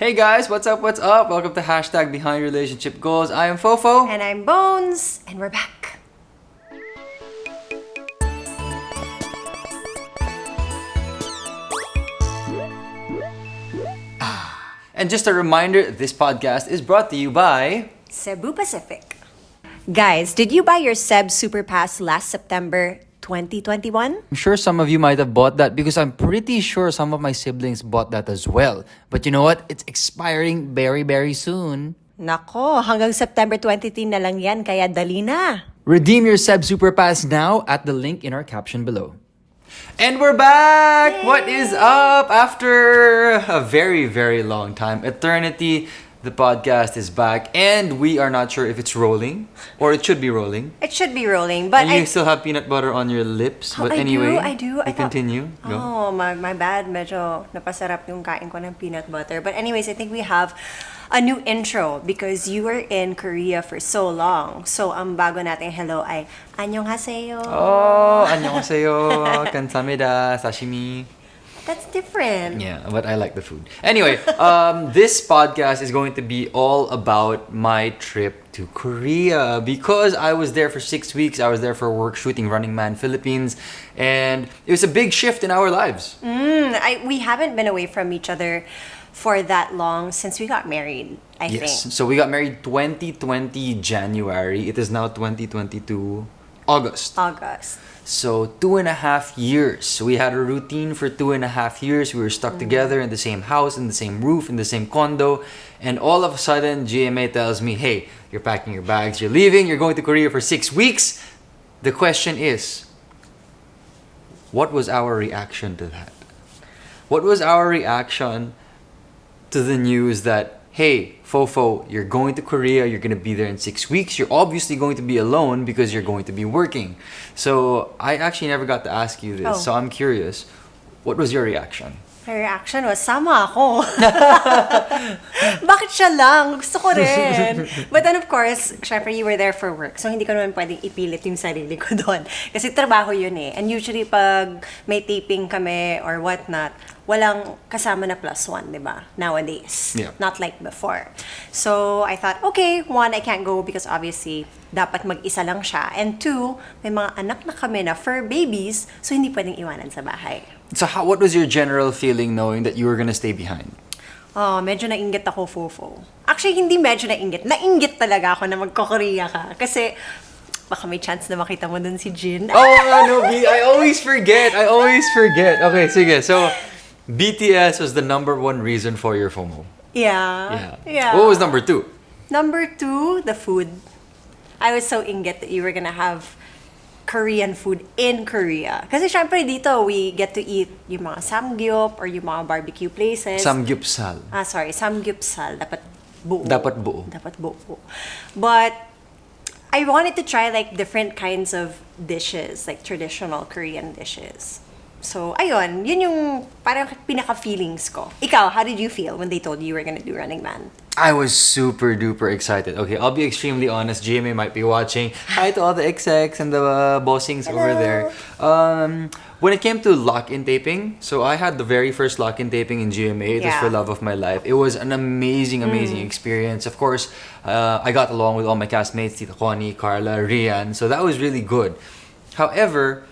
Hey guys, what's up? What's up? Welcome to hashtag Behind Relationship Goals. I am Fofo. And I'm Bones, and we're back. And just a reminder, this podcast is brought to you by Cebu Pacific. Guys, did you buy your CEB Super Pass last September 2021? I'm sure some of you might have bought that because I'm pretty sure some of my siblings bought that as well. But you know what? It's expiring very, very soon. Nako, hanggang September 23 na lang yan, kaya dali na. Redeem your CEB Super Pass now at the link in our caption below. And we're back! Yay! What is up? After a very, very long time, eternity, the podcast is back, and we are not sure if it's rolling, or it should be rolling. It should be rolling, but and you still have peanut butter on your lips. Oh, but anyway, I do. I continue. Go. Oh, my bad. Medyo napasarap yung kain ko ng peanut butter. But anyways, I think we have a new intro because you were in Korea for so long. So, ang bago nating hello ay annyeonghaseyo. Oh, annyeonghaseyo. Kamsahamnida. Sashimi. That's different. Yeah, but I like the food. Anyway, this podcast is going to be all about my trip to Korea because I was there for 6 weeks. I was there for work shooting Running Man Philippines, and it was a big shift in our lives. We haven't been away from each other for that long since we got married, I think. Yes, so we got married 2020 January. It is now 2022 August. So 2.5 years. So we had a routine for 2.5 years. We were stuck together in the same house, in the same roof, in the same condo. And all of a sudden, GMA tells me, hey, you're packing your bags, you're leaving, you're going to Korea for 6 weeks. The question is, what was our reaction to that? What was our reaction to the news that, hey, Fofo, you're going to Korea, you're going to be there in 6 weeks. You're obviously going to be alone because you're going to be working. So I actually never got to ask you this. So I'm curious, what was your reaction? My reaction was, sama ako. Bakit siya lang? Gusto ko rin. But then of course, syempre you were there for work. So hindi ko naman pwedeng ipilit yung sarili ko doon. Kasi trabaho yun eh. And usually pag may taping kami or whatnot, walang kasama na +1, di ba? Nowadays. Yeah. Not like before. So I thought, okay, one, I can't go because obviously dapat mag-isa lang siya. And two, may mga anak na kami na fur babies, so hindi pwedeng iwanan sa bahay. So what was your general feeling knowing that you were gonna stay behind? Oh, medyo nainggit ako, Fofo. Actually, hindi medyo nainggit. Nainggit talaga ako na magko-Korea ka. Kasi baka may chance na makita mo dun si Jin. Oh, no, I always forget. Okay, sige. So, BTS was the number one reason for your FOMO. Yeah. What was number two? Number two, the food. I was so inggit that you were gonna have Korean food in Korea. Kasi syempre dito, we get to eat yung mga samgyup or yung mga barbecue places. Samgyupsal. Samgyupsal. Dapat buo. Dapat buo. But I wanted to try like different kinds of dishes, like traditional Korean dishes. So, ayun, yun yung parang pinaka-feelings ko. Ikaw, how did you feel when they told you were gonna do Running Man? I was super duper excited. Okay, I'll be extremely honest. GMA might be watching. Hi to all the execs and the bossings over there. When it came to lock-in taping, so I had the very first lock-in taping in GMA. It was for love of my life. It was an amazing experience. Of course, I got along with all my castmates, Tita Connie, Carla, Rian. So that was really good. However,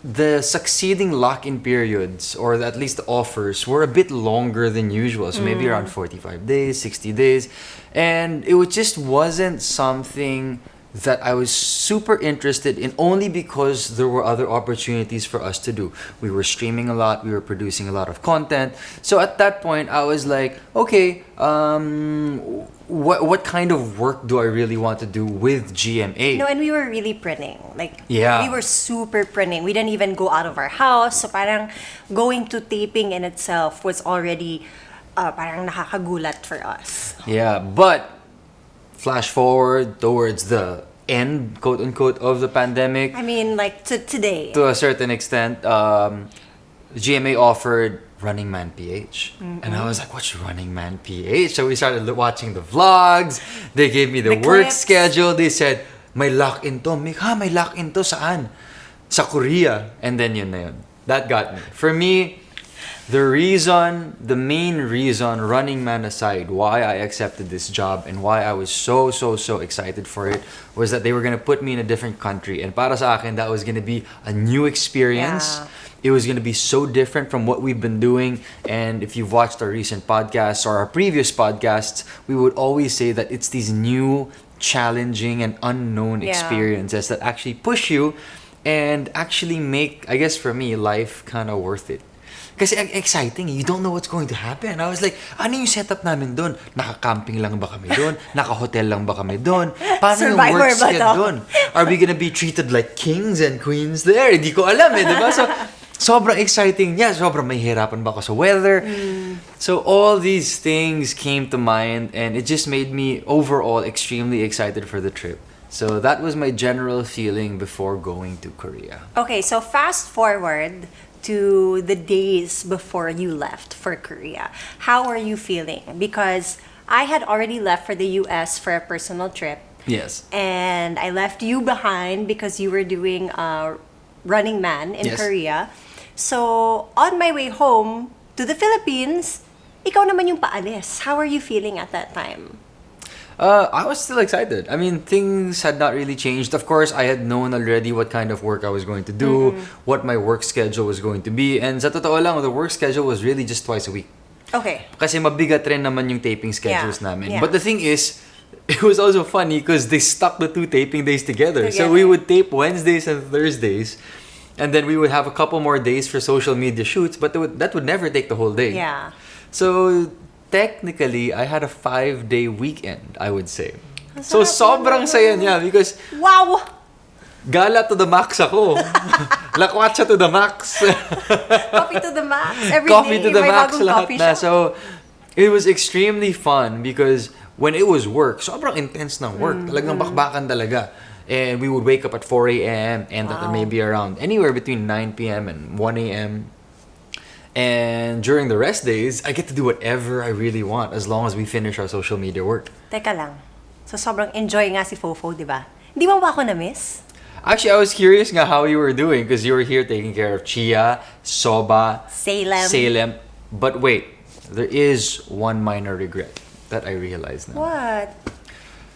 the succeeding lock-in periods, or at least the offers, were a bit longer than usual. So maybe around 45 days, 60 days. And it just wasn't something that I was super interested in, only because there were other opportunities for us to do. We were streaming a lot, we were producing a lot of content. So at that point, I was like, okay, what kind of work do I really want to do with GMA? No, and we were really printing. Yeah. We were super printing. We didn't even go out of our house. So parang going to taping in itself was already parang nakakagulat for us. Yeah, but flash forward towards the end, quote unquote, of the pandemic. I mean, like to today. To a certain extent, GMA offered Running Man PH. And I was like, what's Running Man PH? So we started watching the vlogs. They gave me the work clips. schedule. They said, may lock-in to. May lock-in to saan? Sa Korea. And then yun na yun. That got me. For me, The main reason, Running Man aside, why I accepted this job and why I was so, so, so excited for it was that they were gonna put me in a different country. And para sa akin, that was gonna be a new experience. Yeah. It was gonna be so different from what we've been doing. And if you've watched our recent podcasts or our previous podcasts, we would always say that it's these new, challenging, and unknown Yeah. experiences that actually push you and actually make, I guess for me, life kind of worth it. Kasi exciting, you don't know what's going to happen. I was like, ano yung setup namin doon? Naka-camping lang ba kami doon? Naka-hotel lang ba kami doon? Paano yung Survivor work ba schedule to? doon? Are we gonna be treated like kings and queens there? Hindi ko alam eh, di ba? So, sobrang exciting. Yeah, sobrang mahihirapan ba ako sa weather? So, all these things came to mind and it just made me overall extremely excited for the trip. So, that was my general feeling before going to Korea. Okay, so fast forward to the days before you left for Korea. How are you feeling? Because I had already left for the US for a personal trip. Yes. And I left you behind because you were doing Running Man in Yes. Korea. So, on my way home to the Philippines, ikaw naman yung paalis. How are you feeling at that time? I was still excited. I mean, things had not really changed. Of course, I had known already what kind of work I was going to do, what my work schedule was going to be. And sa totoo lang, the work schedule was really just twice a week. Okay. Kasi mabigat rin naman yung taping schedules Yeah, namin. yeah. But the thing is, it was also funny because they stuck the two taping days together. So Together. we would tape Wednesdays and Thursdays. And then we would have a couple more days for social media shoots. But that would never take the whole day. Yeah. So, technically, I had a 5-day weekend, I would say. So, sarap sobrang naman. saya niya because Wow! gala to the max ako. Lakwatsa to the max. Coffee to the max. Every Coffee day, to the may max bagong lahat coffee na. shop. So, it was extremely fun because when it was work, sobrang intense ng work. Talagang bakbakan talaga. And we would wake up at 4 a.m. and at Wow. maybe around anywhere between 9 p.m. and 1 a.m. And during the rest days, I get to do whatever I really want as long as we finish our social media work. Teka lang. So, sobrang enjoy nga si Fofo, di ba? Hindi mo ba ako na-miss? Actually, I was curious nga how you were doing because you were here taking care of Chia, Soba, Salem. But wait, there is one minor regret that I realized now. What?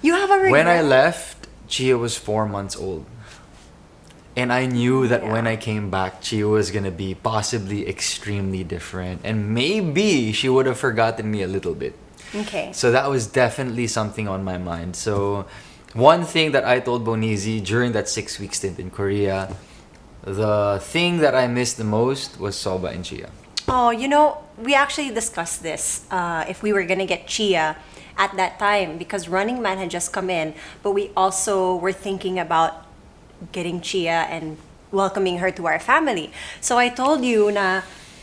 You have a regret? When I left, Chia was 4 months old. And I knew that when I came back, Chia was gonna be possibly extremely different. And maybe she would have forgotten me a little bit. Okay. So that was definitely something on my mind. So one thing that I told Bonizi during that 6-week stint in Korea, the thing that I missed the most was Soba and Chia. Oh, you know, we actually discussed this if we were gonna get Chia at that time because Running Man had just come in, but we also were thinking about getting Chia and welcoming her to our family. So I told you na,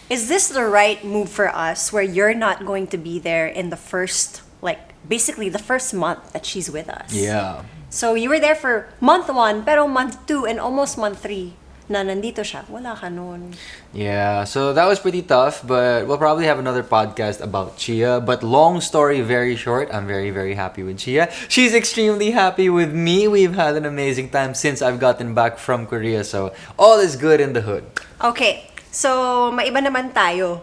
is this the right move for us where you're not going to be there in the first, like, basically the first month that she's with us? Yeah. So you were there for month 1, pero month 2 and almost month 3 na nandito siya. Wala ka nun. Yeah, so that was pretty tough, but we'll probably have another podcast about Chia. But long story very short, I'm very, very happy with Chia. She's extremely happy with me. We've had an amazing time since I've gotten back from Korea, so all is good in the hood. Okay, so maiba naman tayo.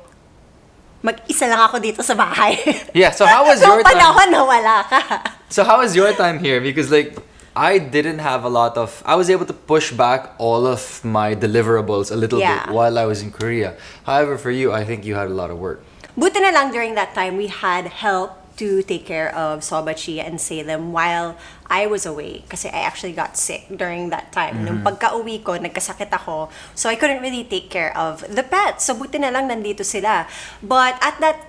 Mag-isa lang ako dito sa bahay. Yeah, so how was your Nung time? panahon na wala ka. So how was your time here? Because like I didn't have a lot of I was able to push back all of my deliverables a little Yeah. bit while I was in Korea. However, for you, I think you had a lot of work. Buti na lang during that time, we had help to take care of Soba, Chia, and Salem while I was away. Kasi I actually got sick during that time. Nung pagka-uwi ko, nagkasakit ako. So I couldn't really take care of the pets. So buti na lang nandito sila. But at that,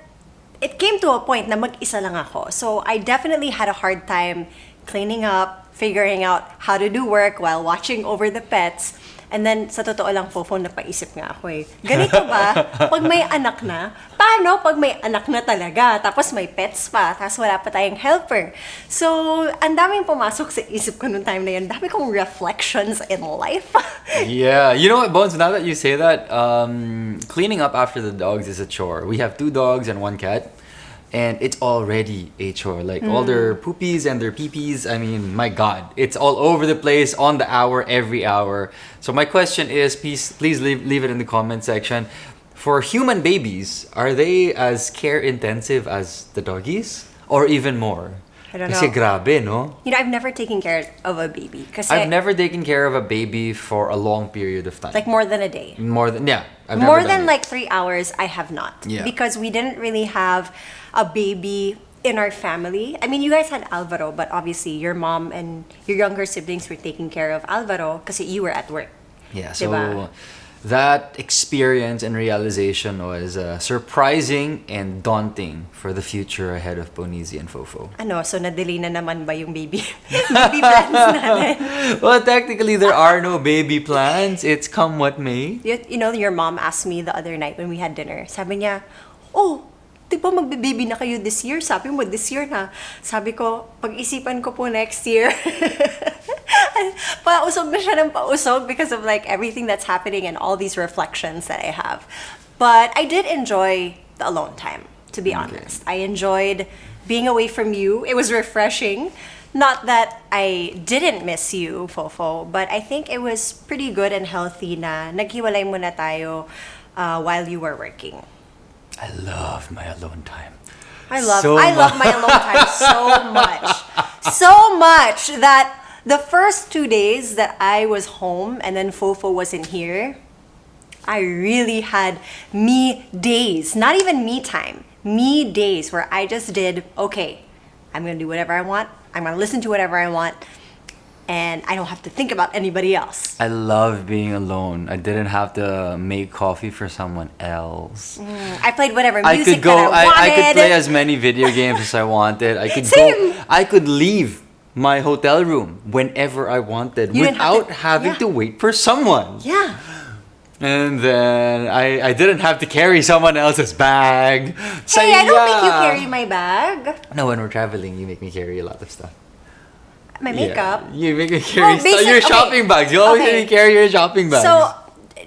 it came to a point na mag-isa lang ako. So I definitely had a hard time cleaning up, figuring out how to do work while watching over the pets. And then, sa totoo lang, Fofo, napaisip nga ako eh. Ganito ba? Pag may anak na, paano pag may anak na talaga? Tapos may pets pa, tapos wala pa tayong helper. So, ang daming pumasok sa isip ko nung time na yun. Dami kong reflections in life. Yeah, you know what, Bones? Now that you say that, cleaning up after the dogs is a chore. We have 2 dogs and 1 cat. And it's already a chore. Like all their poopies and their peepees. I mean, my God, it's all over the place on the hour, every hour. So my question is, please leave it in the comment section. for human babies, are they as care intensive as the doggies? Or even more? I don't Kasi know. grabe, no? You know, I've never taken care of a baby. Kasi I've never taken care of a baby for a long period of time. like more than a day. More than, yeah. I've never More done than it. like 3 hours, I have not. Yeah. Because we didn't really have a baby in our family. I mean, you guys had Alvaro, but obviously your mom and your younger siblings were taking care of Alvaro because you were at work. Yeah, so Diba? that experience and realization was surprising and daunting for the future ahead of Bonizi and Fofo. Ano, so na-delay na naman ba yung baby? Baby plans natin? Well, technically, there are no baby plans. It's come what may. You know, your mom asked me the other night when we had dinner. Sabi niya, oh, di ba magbe-baby na kayo this year? Sabi mo, this year na. Sabi ko, pag-isipan ko po next year. Pausog na siya ng pausog because of like everything that's happening and all these reflections that I have. But I did enjoy the alone time, to be honest. I enjoyed being away from you. It was refreshing. Not that I didn't miss you, Fofo, but I think it was pretty good and healthy na naghiwalay muna tayo while you were working. I love my alone time. I love my alone time so much. So much that the first 2 days that I was home and then Fofo wasn't here, I really had me days, not even me time, me days where I just did, okay, I'm gonna do whatever I want, I'm gonna listen to whatever I want, and I don't have to think about anybody else. I love being alone. I didn't have to make coffee for someone else. I played whatever I music could go. that I wanted. I could play as many video games as I wanted. I could Same. go. I could leave my hotel room whenever I wanted You didn't have without to- having yeah. to wait for someone. Yeah. And then I didn't have to carry someone else's bag. Hey, I don't make you yeah. carry my bag. No, when we're traveling, you make me carry a lot of stuff. My Yeah. makeup. You make me carry basic- your okay. shopping bags. You always Okay. make me carry your shopping bags. So,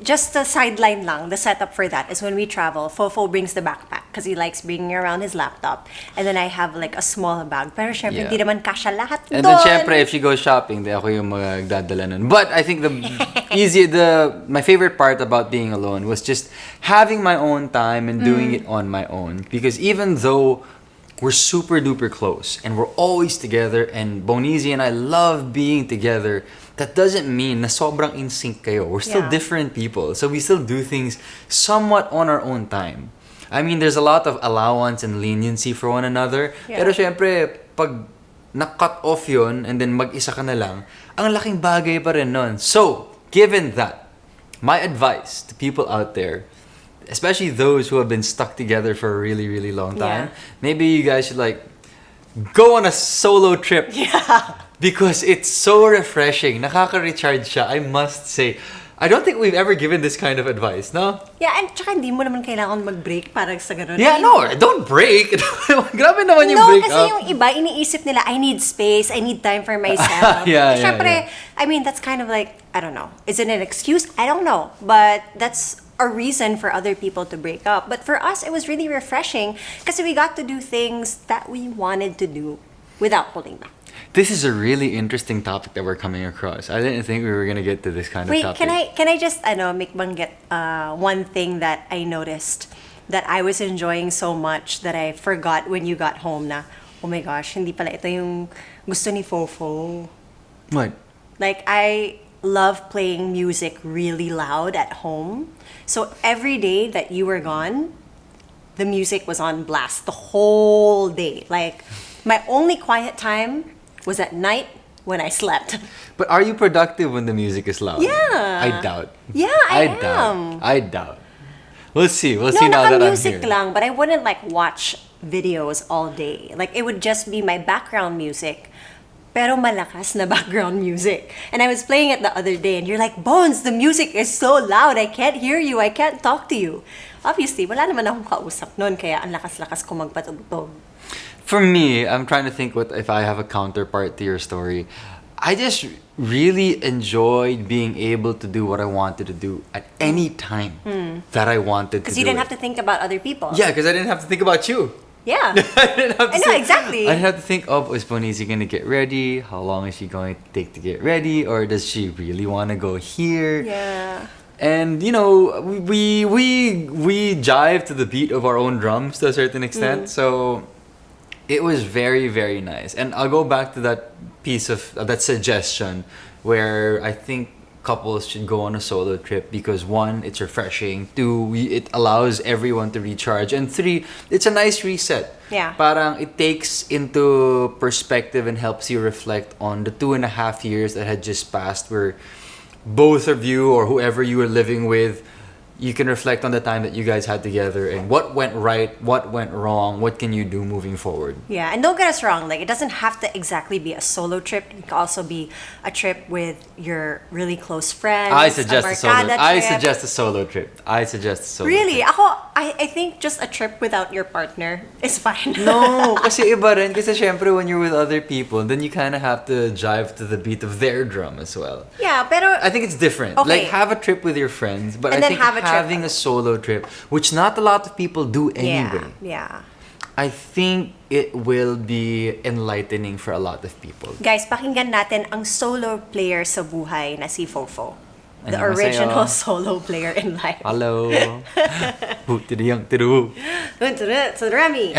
just a sideline lang, the setup for that is when we travel, Fofo brings the backpack because he likes bringing around his laptop. And then I have like a small bag. Pero syempre, Yeah. hindi naman kasya lahat And doon. then, syempre, if she goes shopping, di ako yung magdadala nun. But I think my favorite part about being alone was just having my own time and doing it on my own. Because even though we're super duper close and we're always together and Bonizi and I love being together, that doesn't mean na sobrang in sync kayo. We're still Yeah. different people. So we still do things somewhat on our own time. I mean, there's a lot of allowance and leniency for one another. Yeah. Pero syempre, pag na-cut off yun and then mag-isa ka na lang, ang laking bagay pa rin nun. So, given that, my advice to people out there, especially those who have been stuck together for a really, really long time, Yeah. maybe you guys should like go on a solo trip. Yeah. Because it's so refreshing. Nakaka-recharge siya, I must say. I don't think we've ever given this kind of advice, no? Yeah, and tsaka hindi mo naman kailangan mag-break para sa ganun. Yeah, no, don't break. Grabe naman yung No, break kasi up. yung iba, iniisip nila, I need space, I need time for myself. Yeah, yeah, Syempre, I mean, that's kind of like, I don't know. Is it an excuse? I don't know. But that's a reason for other people to break up. But for us, it was really refreshing kasi we got to do things that we wanted to do without holding back. This is a really interesting topic that we're coming across. I didn't think we were gonna get to this kind Wait, of topic. can I just make banggit one thing that I noticed that I was enjoying so much that I forgot when you got home na, oh my gosh, hindi pala ito yung gusto ni Fofo. What? Like, I love playing music really loud at home. So every day that you were gone, the music was on blast the whole day. Like, my only quiet time was at night when I slept. But are you productive when the music is loud? Yeah. I doubt. Yeah, I doubt. am. I doubt. We'll see. We'll No, see now that I'm naka-music here. lang, but I wouldn't like watch videos all day. Like, it would just be my background music, pero malakas na background music. And I was playing it the other day, and you're like, Bones, the music is so loud, I can't hear you, I can't talk to you. Obviously, wala naman akong kausap nun, kaya ang lakas-lakas ko magpatugtog. For me, I'm trying to think what if I have a counterpart to your story. I just really enjoyed being able to do what I wanted to do at any time that I wanted to do. Because you didn't it. have to think about other people. Yeah, because I didn't have to think about you. Yeah. I didn't have to I know, think- exactly. I didn't have to think, oh, is Bonizi going to get ready? How long is she going to take to get ready? Or does she really want to go here? Yeah. And we jive to the beat of our own drums to a certain extent. So it was very, very nice. And I'll go back to that piece of that suggestion where I think couples should go on a solo trip because one, it's refreshing. Two, it allows everyone to recharge. And three, it's a nice reset. Yeah. Parang it takes into perspective and helps you reflect on the 2.5 years that had just passed where both of you or whoever you were living with, you can reflect on the time that you guys had together and what went right, what went wrong, what can you do moving forward. Yeah, and don't get us wrong, like it doesn't have to exactly be a solo trip. It can also be a trip with your really close friends. I suggest a solo. barkada I trip. suggest a solo trip. I suggest a solo Really? trip. I think just a trip without your partner is fine. No, kasi iba rin. Kasi syempre when you're with other people, then you kind of have to jive to the beat of their drum as well. Yeah, pero I think it's different. Okay. Like have a trip with your friends, but And I then think have a trip. having a solo trip, which not a lot of people do anyway, yeah. I think it will be enlightening for a lot of people. Guys, pakinggan natin ang solo player sa buhay na si Fofo. The Annyeonghaseyo. original solo player in life. Hello. Who to the young to the who. So Remy.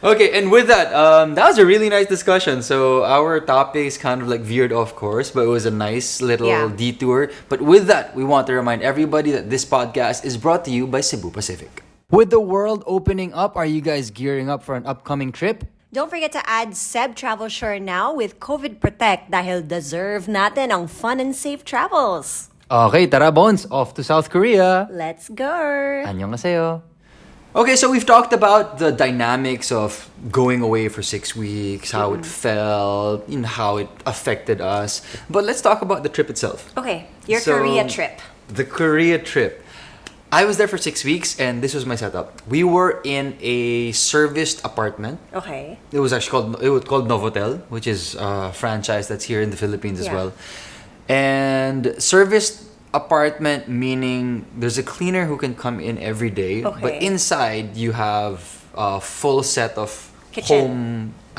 Okay, and with that, that was a really nice discussion. So our topics kind of like veered off course, but it was a nice little Yeah. detour. But with that, we want to remind everybody that this podcast is brought to you by Cebu Pacific. With the world opening up, are you guys gearing up for an upcoming trip? Don't forget to add CEB Travel Sure now with COVID Protect dahil deserve natin ang fun and safe travels. Okay, tara bones, off to South Korea. Let's go! Annyeonghaseyo. Okay, so we've talked about the dynamics of going away for 6 weeks, how it felt, how it affected us. But let's talk about the trip itself. Okay, your So, Korea trip. The Korea trip. I was there for 6 weeks and this was my setup. We were in a serviced apartment. Okay. It was actually called Novotel, which is a franchise that's here in the Philippines as Yeah. well. And serviced apartment meaning there's a cleaner who can come in every day, but Okay. inside you have a full set of Kitchen. home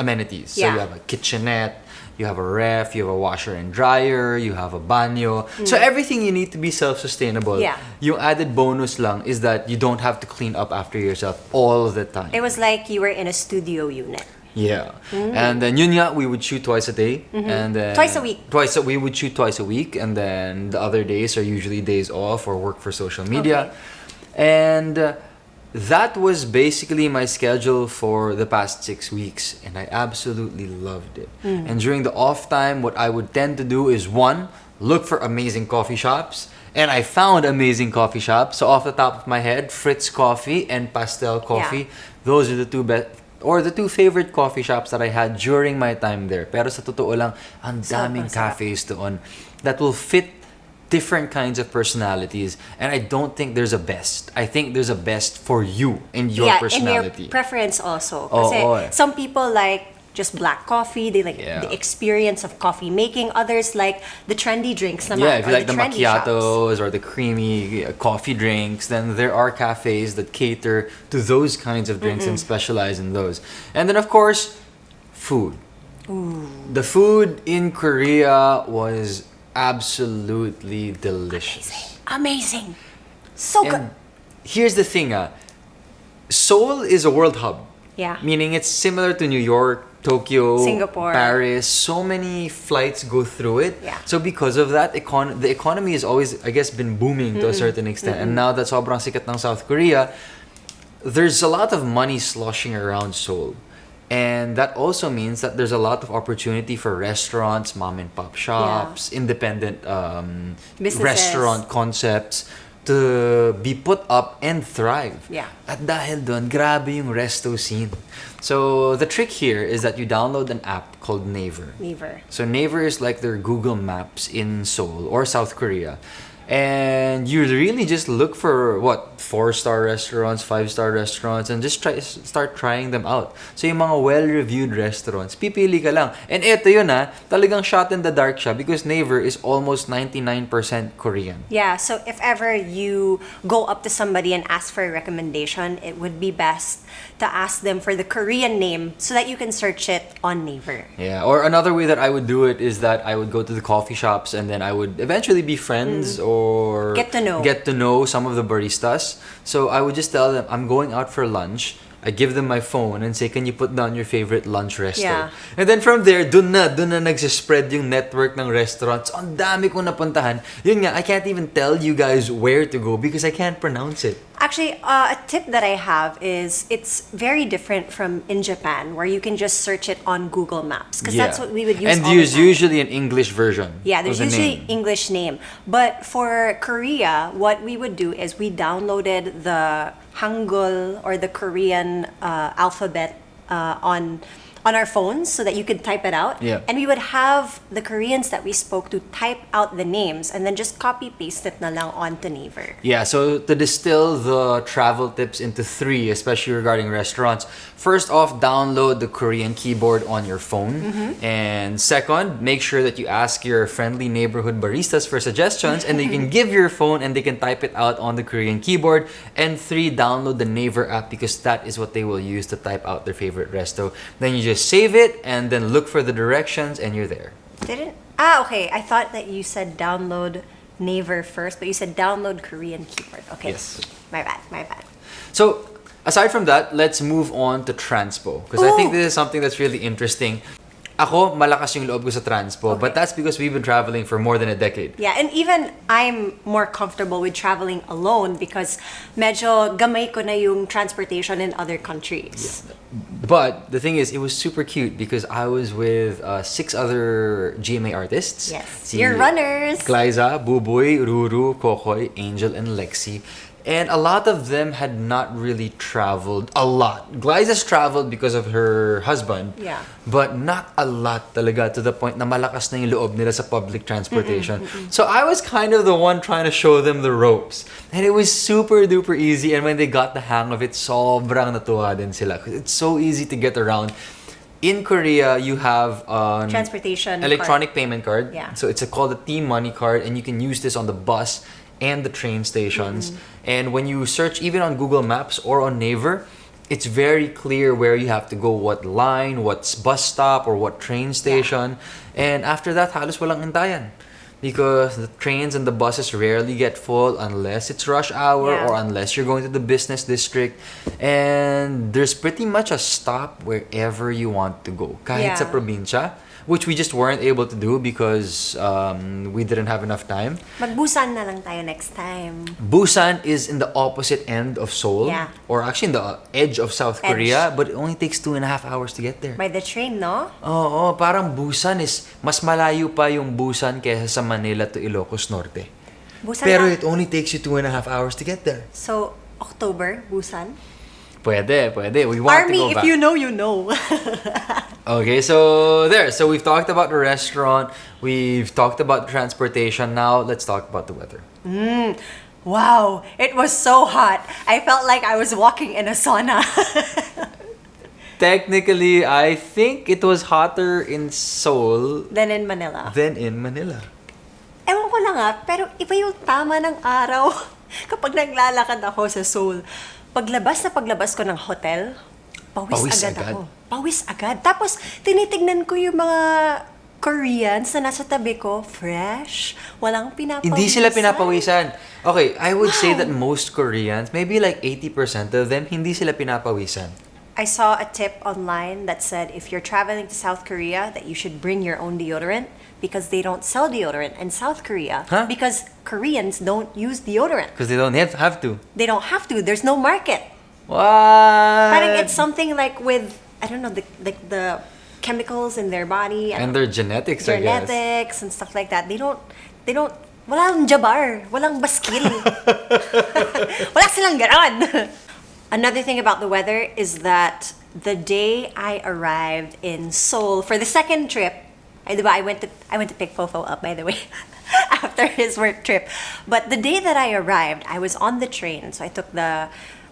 amenities. So Yeah. you have a kitchenette, you have a ref, you have a washer and dryer, you have a banyo. So everything you need to be self-sustainable. Yeah. Yung added bonus lang is that you don't have to clean up after yourself all the time. It was like you were in a studio unit. Yeah. And then yun nga, we would shoot twice a day. And then Twice a week. We would shoot twice a week, and then the other days are usually days off or work for social media. And that was basically my schedule for the past 6 weeks, and I absolutely loved it. And during the off time, what I would tend to do is one, look for amazing coffee shops. And I found amazing coffee shops. So off the top of my head, Fritz Coffee and Pastel Coffee. Those are the two best or the two favorite coffee shops that I had during my time there. Pero sa totoo lang, ang daming Sobrang sarap. cafes doon that will fit different kinds of personalities. And I don't think there's a best. I think there's a best for you and your And your personality. preference also. Oo, Kasi oo. some people like just black coffee. They like Yeah. the experience of coffee making. Others like the trendy drinks naman. Yeah, if you or like the trendy shops. macchiatos or the creamy coffee drinks, then there are cafes that cater to those kinds of drinks and specialize in those. And then, of course, food. The food in Korea was absolutely delicious. Amazing. So good. And here's the thing, Seoul is a world hub. Yeah. Meaning it's similar to New York, Tokyo, Singapore. Paris. So many flights go through it. Yeah. So because of that, the economy has always, I guess, been booming to a certain extent. And now that sobrang sikat ng South Korea, there's a lot of money sloshing around Seoul. And that also means that there's a lot of opportunity for restaurants, mom and pop shops, independent Businesses. restaurant concepts to be put up and thrive. Yeah. At dahil doon, grabe yung resto scene. So the trick here is that you download an app called Naver. Never. So Naver is like their Google Maps in Seoul or South Korea. And you really just look for what 4-star restaurants, 5-star restaurants, and just start trying them out. So yung mga well-reviewed restaurants, pipili ka lang. And eto yun talagang shot in the dark siya because Naver is almost 99% Korean. Yeah, so if ever you go up to somebody and ask for a recommendation, it would be best to ask them for the Korean name so that you can search it on Naver. Yeah, or another way that I would do it is that I would go to the coffee shops and then I would eventually be friends or Get to know some of the baristas. So I would just tell them I'm going out for lunch. I give them my phone and say, can you put down your favorite lunch resto? Yeah. And then from there, dun na nagsispread yung network ng restaurants. Ang dami kong napuntahan. Yun nga, I can't even tell you guys where to go because I can't pronounce it. Actually, a tip that I have is it's very different from in Japan where you can just search it on Google Maps because that's what we would use and all there's the time. usually an English version. Yeah, there's of the usually name. English name. But for Korea, what we would do is we downloaded the Hangul or the Korean alphabet on our phones so that you could type it out. Yeah. And we would have the Koreans that we spoke to type out the names and then just copy paste it na lang onto Naver. Yeah, so to distill the travel tips into 3, especially regarding restaurants, first off, download the Korean keyboard on your phone. And second, make sure that you ask your friendly neighborhood baristas for suggestions and you can give your phone and they can type it out on the Korean keyboard. And 3, download the Naver app because that is what they will use to type out their favorite resto. Then you just save it and then look for the directions and you're there. Okay. I thought that you said download Naver first, but you said download Korean keyboard. Okay. Yes. My bad. So, aside from that, let's move on to transpo. Because I think this is something that's really interesting. Ako, malakas yung loob ko sa transpo, but that's because we've been traveling for more than a decade. Yeah, and even I'm more comfortable with traveling alone because medyo gamay ko na yung transportation in other countries. Yeah. But the thing is, it was super cute because I was with 6 other GMA artists. Yes, you're runners. Glyza, Buboy, Ruru, Kokoy, Angel, and Lexi. And a lot of them had not really traveled a lot. Glyza's traveled because of her husband. Yeah. But not a lot talaga to the point na malakas na yung loob nila sa public transportation. So I was kind of the one trying to show them the ropes. And it was super duper easy. And when they got the hang of it, sobrang natuwa din sila. 'Cause it's so easy to get around. In Korea, you have Transportation electronic payment card. Yeah. So it's called a T-Money card. And you can use this on the bus and the train stations. And when you search even on Google Maps or on Naver, it's very clear where you have to go, what line, what bus stop, or what train station. And after that, halos walang hintayan. Because the trains and the buses rarely get full unless it's rush hour or unless you're going to the business district. And there's pretty much a stop wherever you want to go. Kahit sa probinsya, which we just weren't able to do because we didn't have enough time. Mag-Busan na lang tayo next time. Busan is in the opposite end of Seoul. Yeah. Or actually in the edge of South Korea. But it only takes 2.5 hours to get there. By the train, no? Oo, parang Busan is mas malayo pa yung Busan kaysa sa Manila to Ilocos Norte. Busan Pero na. it only takes you 2.5 hours to get there. So, October, Busan? Pwede. We want Army, to go if back. you know, you know. Okay, so there. So we've talked about the restaurant. We've talked about transportation. Now let's talk about the weather. Wow, it was so hot. I felt like I was walking in a sauna. Technically, I think it was hotter in Seoul Then in Manila. than in Manila. Ewan ko lang pero iba yung tama ng araw kapag naglalakad ako sa Seoul. Paglabas ko ng hotel, pawis agad ako. Pawis agad. Tapos, tinitignan ko yung mga Koreans na nasa tabi ko, fresh, walang pinapawisan. Hindi sila pinapawisan. Okay, I would say that most Koreans, maybe like 80% of them, hindi sila pinapawisan. I saw a tip online that said if you're traveling to South Korea, that you should bring your own deodorant because they don't sell deodorant in South Korea. Huh? Because Koreans don't use deodorant. Because they don't have to. They don't have to. There's no market. What? Parang it's something like with, I don't know, the chemicals in their body. And their genetics, I guess. Genetics and stuff like that. They don't, walang jabar, walang baskil. Wala silang ganon. Another thing about the weather is that the day I arrived in Seoul for the second trip, I went to pick Fofo up, by the way. after his work trip. But the day that I arrived, I was on the train. So I took the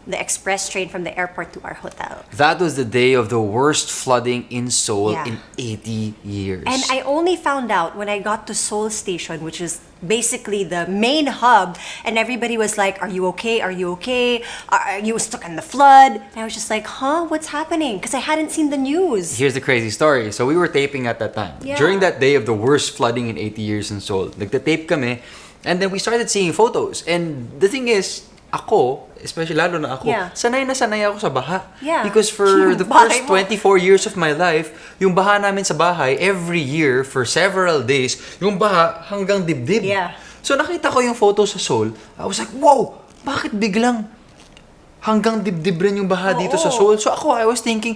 express train from the airport to our hotel. That was the day of the worst flooding in Seoul Yeah. in 80 years. And I only found out when I got to Seoul Station, which is basically the main hub, and everybody was like, "Are you okay? Are you okay? Are you stuck in the flood?" And I was just like, "Huh? What's happening?" Because I hadn't seen the news. Here's the crazy story. So we were taping at that time. Yeah. During that day of the worst flooding in 80 years in Seoul. Nagta-tape kami, and then we started seeing photos. And the thing is, ako, especially lalo na ako, Yeah. sanay na sanay ako sa baha. Yeah. Because for Yung the bahay first mo. 24 years of my life, yung baha namin sa bahay, every year, for several days, yung baha hanggang dibdib. Yeah. So nakita ko yung photo sa Seoul, I was like, wow, bakit biglang hanggang dibdib rin yung baha dito sa Oo. Seoul? So ako, I was thinking,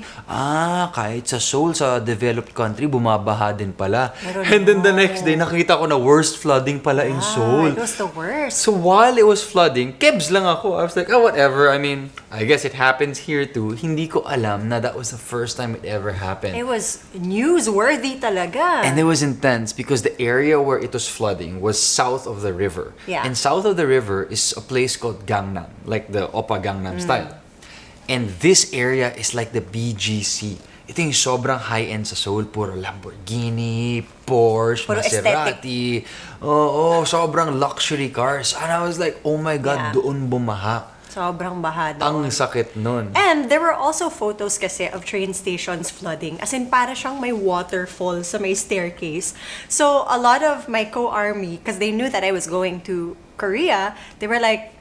kahit sa Seoul, sa developed country, bumabaha din pala. I don't And then the know. next day, nakita ko na worst flooding pala in Seoul. It was the worst. So while it was flooding, kebs lang ako. I was like, whatever. I mean, I guess it happens here too. Hindi ko alam na that was the first time it ever happened. It was newsworthy talaga. And it was intense because the area where it was flooding was south of the river. Yeah. And south of the river is a place called Gangnam, like the Oppa Gangnam style. And this area is like the BGC. Ito yung sobrang high-end sa Seoul. Puro Lamborghini, Porsche, Puro Maserati. Oo, sobrang luxury cars. And I was like, oh my God, Yeah. doon bumaha. Sobrang baha Ang doon. sakit nun. And there were also photos kasi of train stations flooding. As in, para siyang may waterfall sa may staircase. So, a lot of my co-army, because they knew that I was going to Korea, they were like,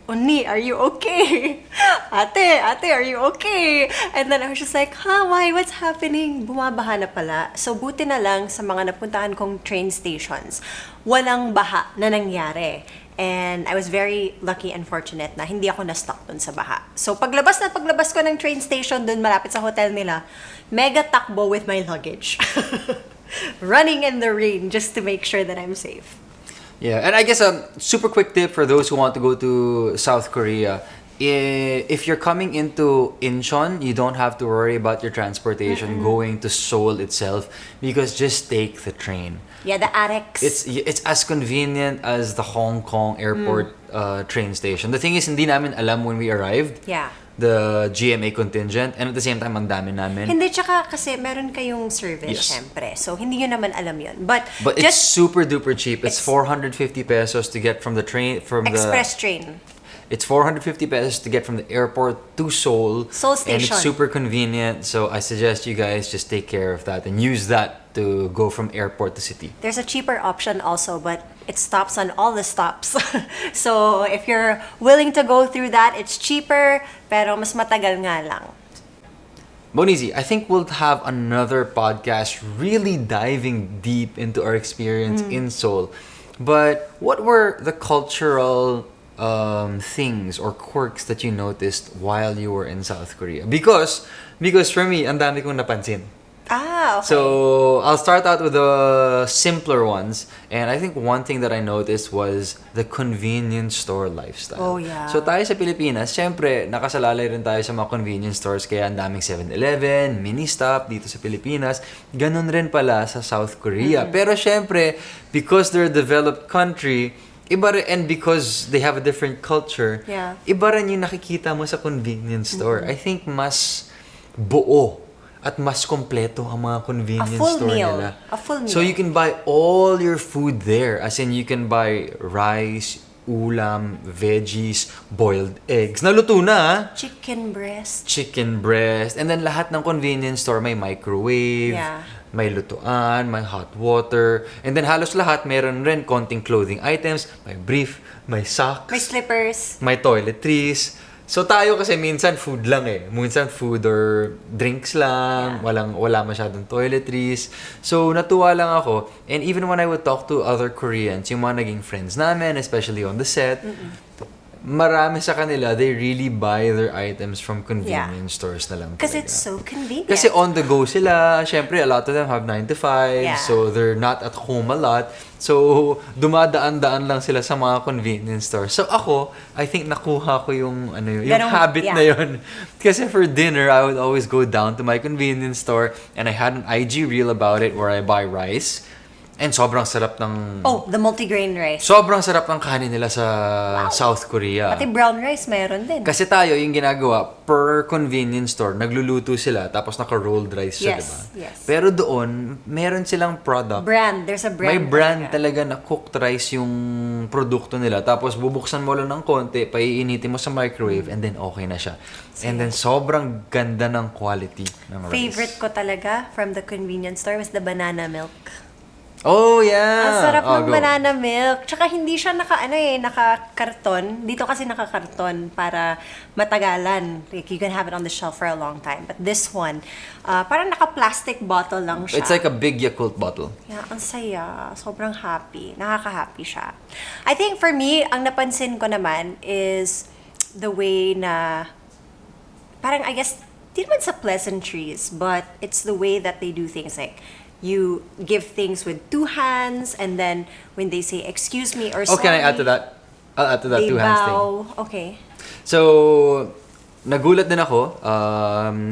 Onni, are you okay? Ate, are you okay? And then I was just like, why? What's happening? Bumabaha na pala. So, buti na lang sa mga napuntahan kong train stations, walang baha na nangyari. And I was very lucky and fortunate na hindi ako na-stuck dun sa baha. So, paglabas ko ng train station dun malapit sa hotel nila, mega takbo with my luggage. Running in the rain just to make sure that I'm safe. Yeah, and I guess a super quick tip for those who want to go to South Korea. If you're coming into Incheon, you don't have to worry about your transportation going to Seoul itself because just take the train. Yeah, the Arex. It's as convenient as the Hong Kong airport train station. The thing is, hindi namin alam when we arrived. Yeah. The GMA contingent, and at the same time, ang dami namin. Hindi, tsaka kasi meron kayong service, Yes. syempre. So, hindi nyo naman alam yun. But it's just super duper cheap. It's It's- 450 pesos to get from the train express train. It's 450 pesos to get from the airport to Seoul. Seoul And it's Station. super convenient. So I suggest you guys just take care of that and use that to go from airport to city. There's a cheaper option also, but it stops on all the stops. So, if you're willing to go through that, it's cheaper, pero mas matagal nga lang. Bonizi, I think we'll have another podcast really diving deep into our experience in Seoul. But what were the cultural things or quirks that you noticed while you were in South Korea? Because for me, ang dami kong napansin. Okay. So I'll start out with the simpler ones, and I think one thing that I noticed was the convenience store lifestyle. Oh, yeah. So tayo sa Pilipinas, syempre nakasalalay rin tayo sa mga convenience stores, kaya ang daming 7-Eleven, mini-stop dito sa Pilipinas. Ganun rin pala sa South Korea. Pero syempre, because they're a developed country, iba rin, and because they have a different culture, Yeah. iba rin yung nakikita mo sa convenience store. I think mas buo at mas kompleto ang mga convenience A full store meal. nila. A full So meal. you can buy all your food there. As in, you can buy rice, ulam, veggies, boiled eggs. Naluto na, ah. Chicken breast. Chicken breast. And then lahat ng convenience store may microwave, Yeah. may lutuan, may hot water. And then halos lahat meron rin konting clothing items, may brief, may socks, My slippers. may toiletries. So tayo kasi minsan food lang eh. Minsan food or drinks lang, Yeah. wala masyadong toiletries. So natuwa lang ako. And even when I would talk to other Koreans, yung mga naging friends namin, especially on the set, marami sa kanila, they really buy their items from convenience stores na lang Because talaga. it's so convenient. Kasi on the go sila, syempre a lot of them have 9 to 5, Yeah. so they're not at home a lot. So dumadaan-daan lang sila sa mga convenience stores. So ako, I think nakuha ko yung yung Ganong- habit na yeah. yun. Kasi for dinner, I would always go down to my convenience store and I had an IG reel about it where I buy rice. And sobrang sarap ng... Oh, the multigrain rice. Sobrang sarap ng kanin nila sa South Korea. Pati brown rice meron din. Kasi tayo, yung ginagawa, per convenience store, nagluluto sila, tapos naka-rolled rice siya, Yes, diba? yes. Pero doon, meron silang product. There's a brand. May brand talaga na cooked rice yung produkto nila. Tapos bubuksan mo lang ng konti, paiinitin mo sa microwave, and then okay na siya. And then sobrang ganda ng quality ng rice. Favorite ko talaga from the convenience store was the banana milk. Oh, yeah! Ang sarap ng go. banana milk. Tsaka hindi siya nakakarton. Dito kasi nakakarton para matagalan. Like, you can have it on the shelf for a long time. But this one, parang naka-plastic bottle lang siya. It's like a big Yakult bottle. Yeah, ang saya. Sobrang happy. Nakaka-happy siya. I think for me, ang napansin ko naman is the way na, parang I guess, di naman sa pleasantries, but it's the way that they do things. Like, you give things with two hands, and then when they say excuse me or sorry, Oh, can I add to that? I'll add to that they two hands thing. bow. Okay. So, nagulat din ako.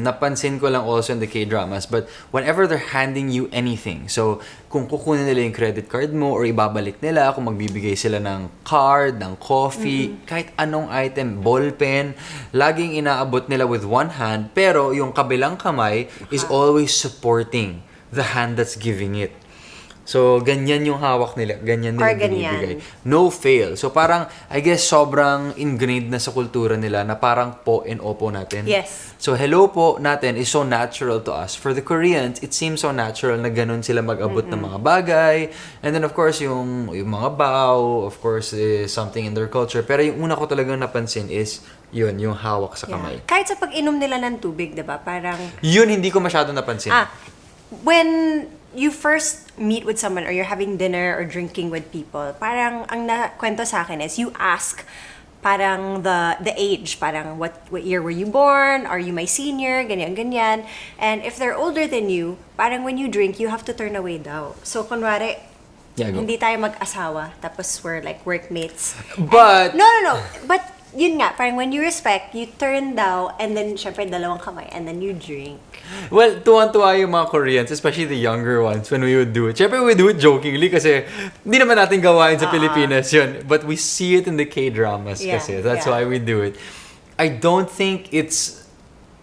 Napansin ko lang also in the K-dramas. But whenever they're handing you anything, so kung kukunin nila yung credit card mo or ibabalik nila, kung magbibigay sila ng card, ng coffee, kahit anong item, ballpen, laging inaabot nila with one hand, pero yung kabilang kamay is always supporting the hand that's giving it. So, ganyan yung hawak nila. Ganyan nila binibigay. No fail. So, parang, I guess, sobrang ingrained na sa kultura nila na parang po and opo natin. Yes. So, hello po natin is so natural to us. For the Koreans, it seems so natural na ganun sila mag-abot ng mga bagay. And then, of course, yung mga bow, of course, is something in their culture. Pero yung una ko talagang napansin is, yun, yung hawak sa kamay. Kahit sa pag-inom nila ng tubig, diba? Parang, Yun, hindi ko masyado napansin. when you first meet with someone or you're having dinner or drinking with people, parang ang nakwento sa akin is you ask parang the age, parang what year were you born? Are you my senior? Ganyan. And if they're older than you, parang when you drink, you have to turn away daw. So, kunwari, hindi tayo mag-asawa, tapos we're like workmates. But... No. But, yun nga, parang when you respect, you turn down, and then, syempre, dalawang kamay, and then you drink. Well, tuwan-tuwa yung mga Koreans, especially the younger ones, when we would do it. Syempre, we do it jokingly kasi hindi naman natin gawain sa Pilipinas yun. But we see it in the K-dramas kasi. That's why we do it. I don't think it's...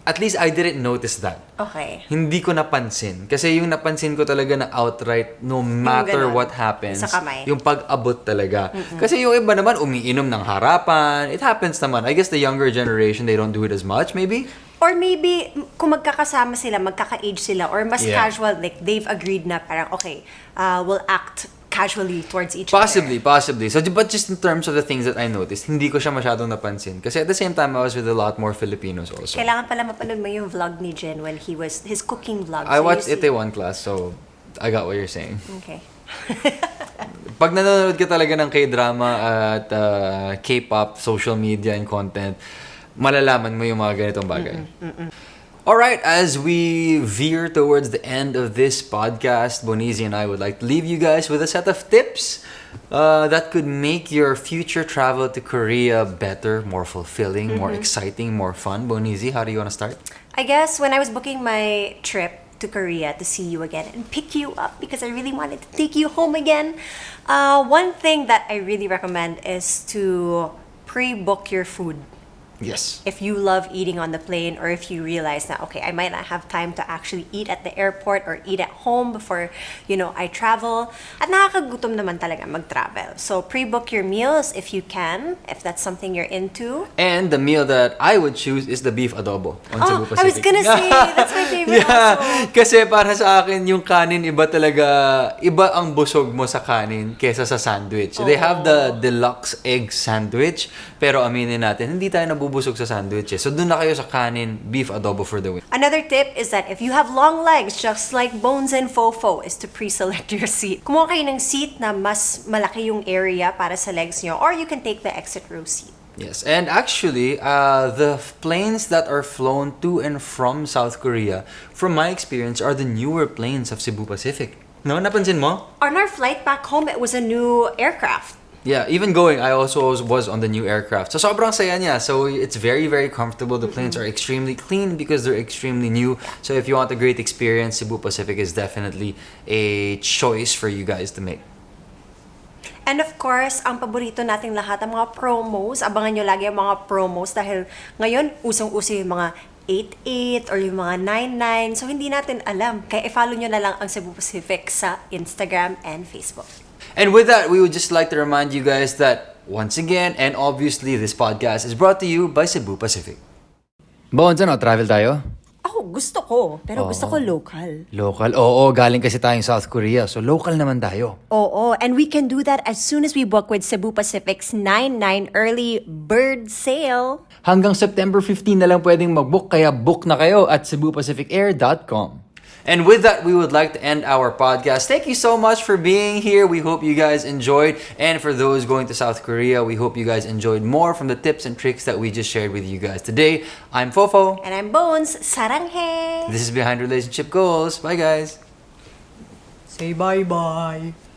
At least I didn't notice that. Okay. Hindi ko napansin. Kasi yung napansin ko talaga na outright, no matter what happens, sa kamay. yung pag-abot talaga. Kasi yung iba naman, umiinom ng harapan. It happens naman. I guess the younger generation, they don't do it as much, maybe? Or maybe, kung magkakasama sila, magkaka-age sila, or mas casual, like, they've agreed na parang, okay, we'll act casually towards each other. Possibly. So, but just in terms of the things that I noticed, hindi ko siya masyadong napansin. Kasi at the same time, I was with a lot more Filipinos also. Kailangan pala mapanood mo yung vlog ni Jen when his cooking vlog. I watched Itaewon Class, so I got what you're saying. Okay. Pag nanonood ka talaga ng K-drama at K-pop, social media and content, malalaman mo yung mga ganitong bagay. Alright, as we veer towards the end of this podcast, Bonizi and I would like to leave you guys with a set of tips that could make your future travel to Korea better, more fulfilling, more exciting, more fun. Bonizi, how do you want to start? I guess when I was booking my trip to Korea to see you again and pick you up because I really wanted to take you home again, one thing that I really recommend is to pre-book your food. Yes. If you love eating on the plane, or if you realize that, okay, I might not have time to actually eat at the airport or eat at home before, I travel. At nakakagutom naman talaga mag-travel. So pre-book your meals if you can, if that's something you're into. And the meal that I would choose is the beef adobo on Cebu Pacific. I was gonna say, that's my favorite also. Kasi para sa akin, yung kanin, iba ang busog mo sa kanin kesa sa sandwich. They have the deluxe egg sandwich, pero aminin natin, hindi tayo nabubusog sa sandwich. So doon na kayo sa kanin, beef adobo for the win. Another tip is that if you have long legs, just like Bones and Fofo, is to pre-select your seat. Kumuha kayo ng seat na mas malaki yung area para sa legs nyo, or you can take the exit row seat. Yes, and actually, the planes that are flown to and from South Korea, from my experience, are the newer planes of Cebu Pacific. No, napansin mo? On our flight back home, it was a new aircraft. Yeah, even going, I also was on the new aircraft. So sobrang saya niya. So it's very, very comfortable. The planes are extremely clean because they're extremely new. So if you want a great experience, Cebu Pacific is definitely a choice for you guys to make. And of course, ang paborito nating lahat, ang mga promos. Abangan nyo lagi ang mga promos dahil ngayon, usong-uso yung mga 8-8 or yung mga 9-9. So, hindi natin alam. Kaya i-follow nyo na lang ang Cebu Pacific sa Instagram and Facebook. And with that, we would just like to remind you guys that once again, and obviously this podcast is brought to you by Cebu Pacific. Bones, ano? Travel tayo? Ako, gusto ko. Pero gusto ko local. Local? Oo, galing kasi tayong South Korea. So, local naman tayo. Oo, and we can do that as soon as we book with Cebu Pacific's 9-9 early bird sale. Hanggang September 15 na lang pwedeng mag-book, kaya book na kayo at cebupacificair.com. And with that, we would like to end our podcast. Thank you so much for being here. We hope you guys enjoyed. And for those going to South Korea, we hope you guys enjoyed more from the tips and tricks that we just shared with you guys today. I'm Fofo. And I'm Bones. Saranghe! This is Behind Relationship Goals. Bye, guys. Say bye-bye.